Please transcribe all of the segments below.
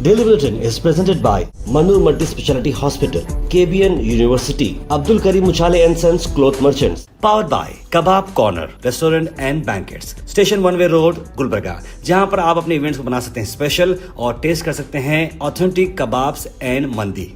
Daily Bulletin is presented by Manur Multi-Speciality Hospital, KBN University, Abdul Karim Uchale and Sons Cloth Merchants. Powered by Kebab Corner Restaurant and Banquets, Station One Way Road, Gulbarga, जहां पर आप अपने events को बना सकते हैं special और test कर सकते हैं ऑथेंटिक कबाब्स एंड मंदी।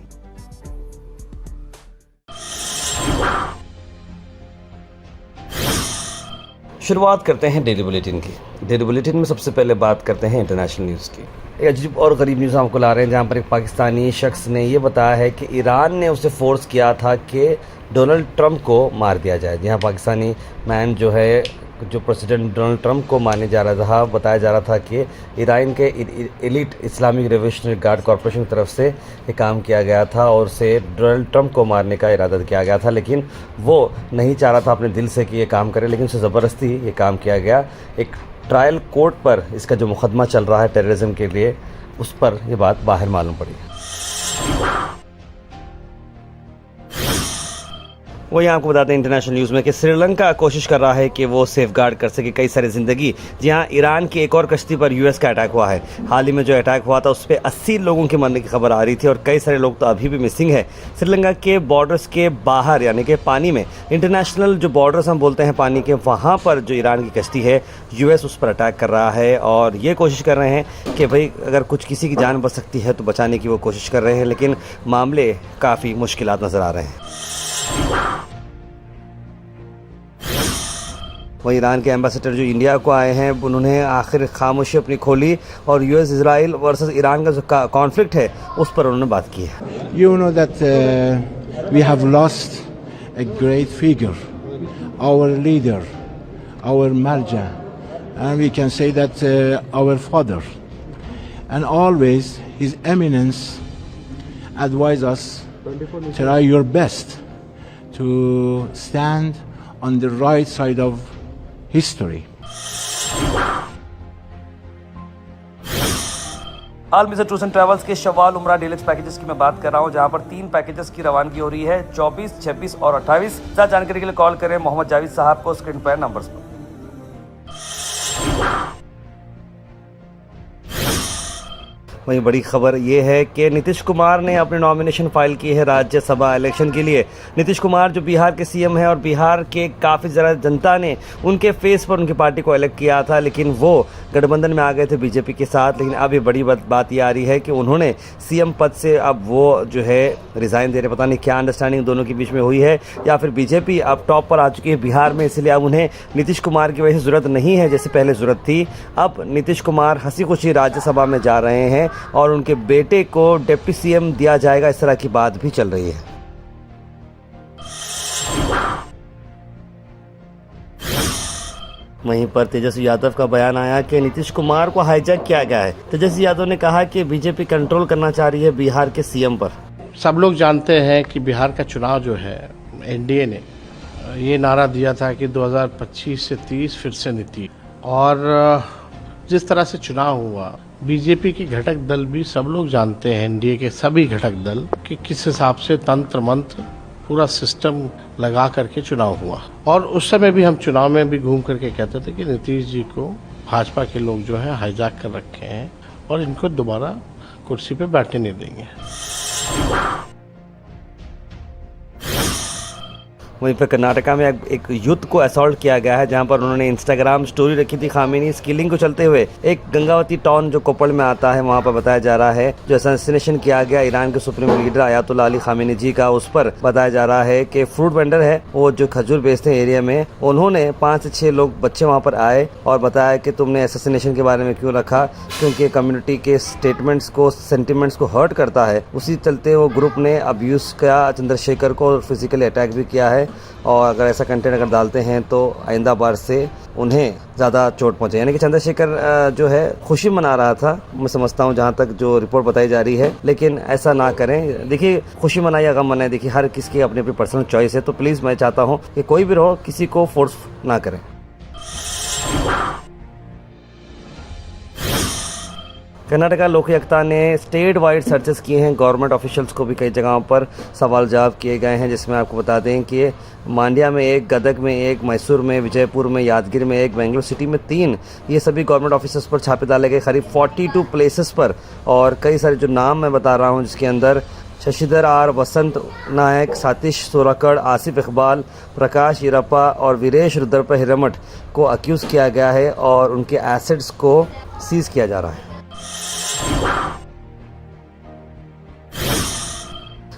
शुरुआत करते हैं डेली बुलेटिन की। डेली बुलेटिन में सबसे पहले बात करते हैं इंटरनेशनल न्यूज़ की। एक अजीब और गरीब न्यूज़ हमको ला रहे हैं, जहां पर एक पाकिस्तानी शख्स ने ये बताया है कि ईरान ने उसे फोर्स किया था कि डोनाल्ड ट्रंप को मार दिया जाए। जहां पाकिस्तानी मैन जो प्रेसिडेंट डोनाल्ड ट्रंप को मारने जा रहा था, बताया जा रहा था कि ईरान के elite Islamic revolutionary guard corporation की तरफ से ये काम किया गया था और उसे डोनाल्ड ट्रंप को मारने का इरादा किया गया था, लेकिन वो नहीं चाह रहा था अपने दिल से कि ये काम करे, लेकिन उसे ज़बरदस्ती ये काम किया गया। एक ट्रायल कोर्ट पर इसका जो मुकदमा चल रहा है टेररिज्म के लिए, उस पर ये बात बाहर मालूम पड़ी। वही आपको बताते हैं इंटरनेशनल न्यूज़ में कि श्रीलंका कोशिश कर रहा है कि वो सेफगार्ड कर सके कई सारी ज़िंदगी। जहां ईरान की एक और कश्ती पर यूएस का अटैक हुआ है। हाल ही में जो अटैक हुआ था उस पर 80 लोगों के मरने की खबर आ रही थी और कई सारे लोग तो अभी भी मिसिंग है। श्रीलंका के बॉर्डर्स के बाहर यानी कि पानी में, इंटरनेशनल जो बॉर्डर्स हम बोलते हैं पानी के, वहाँ पर जो ईरान की कश्ती है यूएस उस पर अटैक कर रहा है और ये कोशिश कर रहे हैं कि भाई अगर कुछ किसी की जान बच सकती है तो बचाने की वो कोशिश कर रहे हैं, लेकिन मामले काफ़ी मुश्किलात नज़र आ रहे हैं। वहीं ईरान के एम्बेसडर जो इंडिया को आए हैं, उन्होंने आखिर खामोशी अपनी खोली और यूएस इजराइल वर्सेस ईरान का जो कॉन्फ्लिक्ट है उस पर उन्होंने बात की है। You know that we have lost a great figure, our leader, our marja, and we can say that our father, and always His Eminence advise us, try your best to stand on the right side of history. हाल में से tours and travels के शवाल उमरा deluxe packages की मैं बात कर रहा हूं, जहां पर 3 पैकेजेस की रवानगी हो रही है 24, 26 और 28। ज्यादा जानकारी के लिए कॉल करें मोहम्मद जावेद साहब को स्क्रीन पर नंबर्स पर। वहीं बड़ी खबर ये है कि नीतीश कुमार ने अपनी नॉमिनेशन फाइल की है राज्यसभा इलेक्शन के लिए। नीतीश कुमार जो बिहार के सीएम हैं और बिहार के काफ़ी ज़्यादा जनता ने उनके फेस पर उनकी पार्टी को इलेक्ट किया था, लेकिन वो गठबंधन में आ गए थे बीजेपी के साथ। लेकिन अब ये बड़ी बात ये आ रही है कि उन्होंने सीएम पद से अब वो जो है रिज़ाइन दे रहे। पता नहीं क्या अंडरस्टैंडिंग दोनों के बीच में हुई है, या फिर बीजेपी अब टॉप पर आ चुकी है बिहार में, इसलिए अब उन्हें नीतीश कुमार की वजह से ज़रूरत नहीं है जैसे पहले ज़रूरत थी। अब नीतीश कुमार हंसी खुशी राज्यसभा में जा रहे हैं और उनके बेटे को डिप्टी सीएम दिया जाएगा, इस तरह की बात भी चल रही है। वहीं पर तेजस्वी यादव का बयान आया कि नीतीश कुमार को हाईजैक किया गया है। तेजस्वी यादव ने कहा कि बीजेपी कंट्रोल करना चाह रही है बिहार के सीएम पर। सब लोग जानते हैं कि बिहार का चुनाव जो है, एनडीए ने ये नारा दिया था कि 2025 से 30 फिर से नीति, और जिस तरह से चुनाव हुआ, बीजेपी के घटक दल भी सब लोग जानते हैं, एनडीए के सभी घटक दल, कि किस हिसाब से तंत्र मंत्र पूरा सिस्टम लगा करके चुनाव हुआ। और उस समय भी हम चुनाव में भी घूम करके कहते थे कि नीतीश जी को भाजपा के लोग जो है हाईजैक कर रखे हैं और इनको दोबारा कुर्सी पे बैठने नहीं देंगे। वहीं पर कर्नाटका में एक युद्ध को असॉल्ट किया गया है, जहां पर उन्होंने इंस्टाग्राम स्टोरी रखी थी खामेनी स्किलिंग को चलते हुए। एक गंगावती टाउन जो कोप्पल में आता है, वहां पर बताया जा रहा है जो असैसिनेशन किया गया ईरान के supreme leader Ayatollah Ali Khamenei ji का, उस पर बताया जा रहा है कि फ्रूट वेंडर है वो जो खजूर बेचते हैं एरिया में, उन्होंने 5 से 6 लोग बच्चे वहाँ पर आए और बताया कि तुमने असैसिनेशन के बारे में क्यों रखा, क्योंकि कम्युनिटी के स्टेटमेंट्स को, सेंटिमेंट्स को हर्ट करता है। उसी चलते वो ग्रुप ने अब्यूज़ किया चंद्रशेखर को और फिजिकली अटैक भी किया है, और अगर ऐसा कंटेंट अगर डालते हैं तो आइंदा बार से उन्हें ज़्यादा चोट पहुंचे। यानी कि चंद्रशेखर जो है खुशी मना रहा था, मैं समझता हूं जहां तक जो रिपोर्ट बताई जा रही है, लेकिन ऐसा ना करें। देखिए, खुशी मनाए या गम मनाए, देखिए हर किसी की अपनी अपनी पर्सनल चॉइस है, तो प्लीज़ मैं चाहता हूं कि कोई भी रहो किसी को फोर्स ना करें। कर्नाटका लोक आयुक्ता ने स्टेट वाइड सर्चेस किए हैं, गवर्नमेंट ऑफिशियल्स को भी कई जगहों पर सवाल जवाब किए गए हैं, जिसमें आपको बता दें कि मांड्या में एक, गदग में एक, मैसूर में, विजयपुर में, यादगिरी में एक, बेंगलुरु सिटी में 3, ये सभी गवर्नमेंट ऑफिसर्स पर छापे डाले गए करीब 42 प्लेसेस पर। और कई सारे जो नाम मैं बता रहा हूँ जिसके अंदर शशिधर आर, वसंत नायक, सातिश सोराकड़, आसिफ इकबाल, प्रकाश इरप्पा और वीरेश रुद्रप्पा हिरेमठ को अक्यूज़ किया गया है और उनके एसेट्स को सीज किया जा रहा है।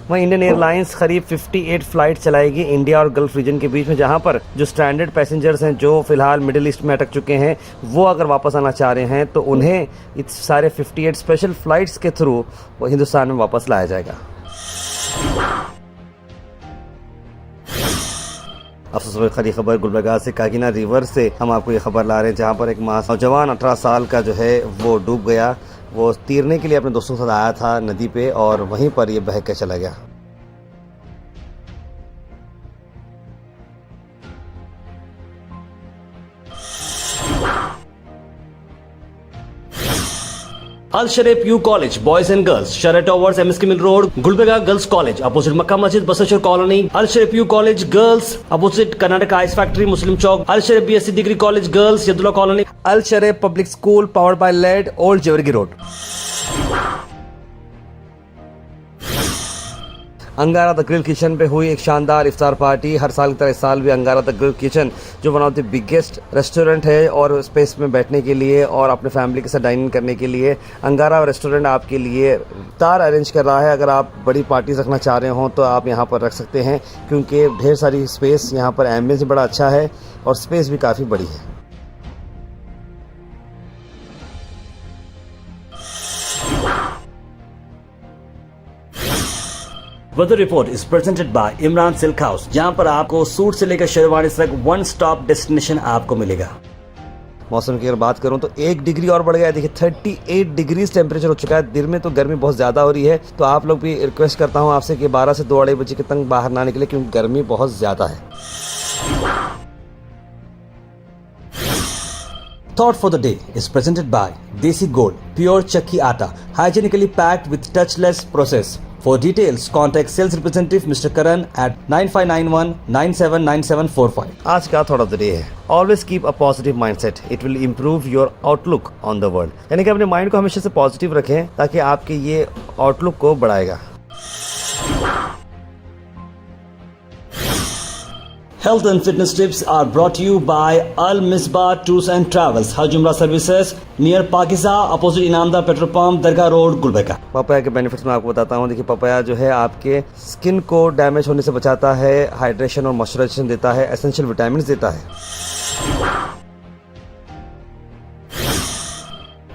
वहीं इंडियन एयरलाइंस करीब 58 फ्लाइट चलाएगी इंडिया और गल्फ रीजन के बीच में, जहां पर जो स्ट्रैंडेड पैसेंजर्स हैं जो फिलहाल मिडिल ईस्ट में अटक चुके हैं वो अगर वापस आना चाह रहे हैं तो उन्हें इस सारे 58 स्पेशल फ्लाइट्स के थ्रू वो हिंदुस्तान में वापस लाया जाएगा। अब सबसे बड़ी खबर गुलबर्गा से, काकीना रिवर से हम आपको ये खबर ला रहे हैं, जहाँ पर एक नौजवान 18 साल का जो है वो डूब गया। वो तैरने के लिए अपने दोस्तों के साथ आया था नदी पे और वहीं पर ये बह के चला गया। Al Shareef U college boys and girls, शरट towers, MSK mill road, Gulbarga girls college opposite Makka Masjid, Basaveshwar colony. Al Shareef U college girls opposite Karnataka ice factory, Muslim Chowk. Al Shareef BSc degree college girls, Yadulla colony. Al Shareef public school powered by LED, old Jewargi road. Angara the grill kitchen पे हुई एक शानदार इफ्तार party. हर साल की तरह इस साल भी अंगारा द ग्रिल किचन जो one of the biggest restaurant है और स्पेस में बैठने के लिए और अपने फैमिली के साथ डाइनिंग करने के लिए अंगारा रेस्टोरेंट आपके लिए इफ्तार अरेंज कर रहा है। अगर आप बड़ी पार्टीज रखना चाह रहे हो तो आप यहाँ पर रख सकते हैं, क्योंकि ढेर सारी स्पेस यहाँ पर, एम्बियंस भी बड़ा अच्छा है और स्पेस भी काफ़ी बड़ी है। Weather report is presented by Imran silk house, जहां पर आपको सूट से लेकर शेरवानी तक वन स्टॉप डेस्टिनेशन आपको मिलेगा। मौसम की अगर बात करूं तो 1 डिग्री और बढ़ गया है। देखिए 38 डिग्री टेम्परेचर हो चुका है। दिन में तो गर्मी बहुत ज़्यादा हो रही है, तो आप लोग भी रिक्वेस्ट करता हूं आपसे कि 12 से 2-2:30 बजे के तक बाहर ना निकले, क्योंकि गर्मी बहुत ज़्यादा है। Thought for the day is presented by Desi Gold, pure chakki atta, hygienically packed with touchless process. For details, contact sales representative Mr. Karan at 9591979745. आज का थॉट ऑफ द डे है, always keep a positive mindset, it will improve your outlook on the world. यानी कि अपने mind को हमेशा से positive रखें ताकि आपके ये आउटलुक को बढ़ाएगा। Health and fitness tips are brought to you by Al Misbah Tours and Travels, Hajj Umrah Services, near Pakiza, opposite Inamda Petrol Pump, Dargah Road, Gulbarga. Papaya के बेनिफिट्स मैं आपको बताता हूँ। देखिए पपाया जो है आपके स्किन को डैमेज होने से बचाता है, हाइड्रेशन और मॉइस्चराइजेशन देता है, एसेंशियल विटामिन देता है।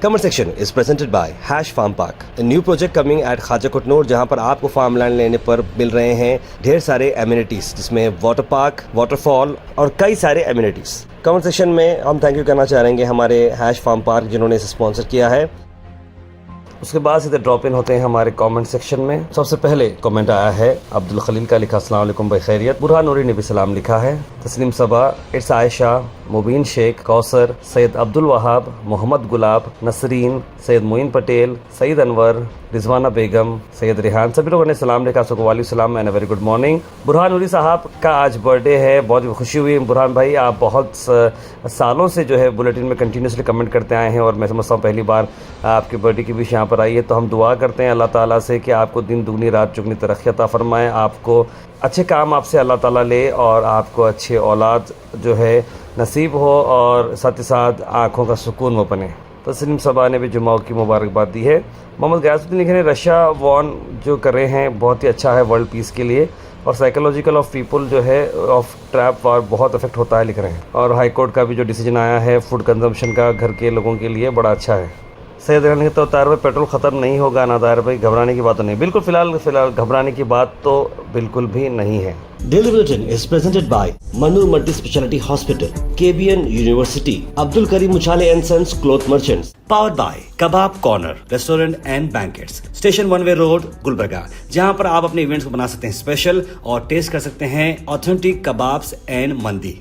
Comment section is presented by Hash Farm Park, a new project coming at Khaja Kutnur, जहां पर आपको फार्म लैंड लेने पर मिल रहे हैं ढेर सारे एमिनिटीज, जिसमें वाटर पार्क, वाटरफॉल और कई सारे एमिनिटीज। कमेंट सेक्शन में हम थैंक यू करना चाहेंगे हमारे हैश फार्म पार्क जिन्होंने इसे स्पॉन्सर किया है। उसके बाद सीधे ड्रॉप इन होते हैं हमारे कमेंट सेक्शन में। सबसे पहले कमेंट आया है अब्दुल खलील का, लिखा अस्सलाम वालेकुम भाई खैरियत। बुरहान नूरी ने भी सलाम लिखा है। तस्लीम सबा, इट्स आयशा, मुबीन शेख, कौसर, सैयद अब्दुल वहाब, मोहम्मद गुलाब, नसरीन, सैयद मोइन पटेल, सईद अनवर, रिजवाना बेगम, सैयद रिहान, सभी लोगों ने सलाम लिखा। सबको वालेकुम सलाम and very good morning. Burhan Noori Sahab का आज बर्थडे है, बहुत खुशी हुई। बुरहान भाई आप बहुत सालों से जो है बुलेटिन में कंटिन्यूसली कमेंट करते आए हैं और मैं समझता हूँ पहली बार आपके बर्थडे की विश यहाँ पर आई है, तो हम दुआ करते हैं अल्लाह ताला से कि आपको दिन दुगनी रात चुगनी तरक्की अता फरमाए, आपको अच्छे काम आपसे अल्लाह ताला ले और आपको अच्छे औलाद जो है नसीब हो और साथ ही साथ आँखों का सुकून वो बने। तस्लीम सबा ने भी जुम्मा की मुबारकबाद दी है। मोहम्मद गयासुद्दीन लिखे हैं रशिया वॉन जो कर रहे हैं बहुत ही अच्छा है वर्ल्ड पीस के लिए, और साइकोलॉजिकल ऑफ पीपल जो है ऑफ ट्रैप वार बहुत इफेक्ट होता है लिख रहे हैं। और हाई कोर्ट का भी जो डिसीजन आया है फूड कंजम्पशन का घर के लोगों के लिए बड़ा अच्छा है। सैयद रहने तो तार भाई पेट्रोल ख़त्म नहीं होगा ना तार भाई, घबराने की बात तो नहीं, बिल्कुल फिलहाल घबराने की बात तो बिल्कुल भी नहीं है। Daily Bulletin is presented by Manur Multi Speciality Hospital, KBN University, Abdul Karim Muchale and Sons Cloth Merchants, powered by Kebab Corner Restaurant and Banquets, Station One Way Road, Gulbarga, जहां पर आप अपने इवेंट्स को बना सकते हैं स्पेशल और test कर सकते हैं ऑथेंटिक कबाब्स एंड मंदी।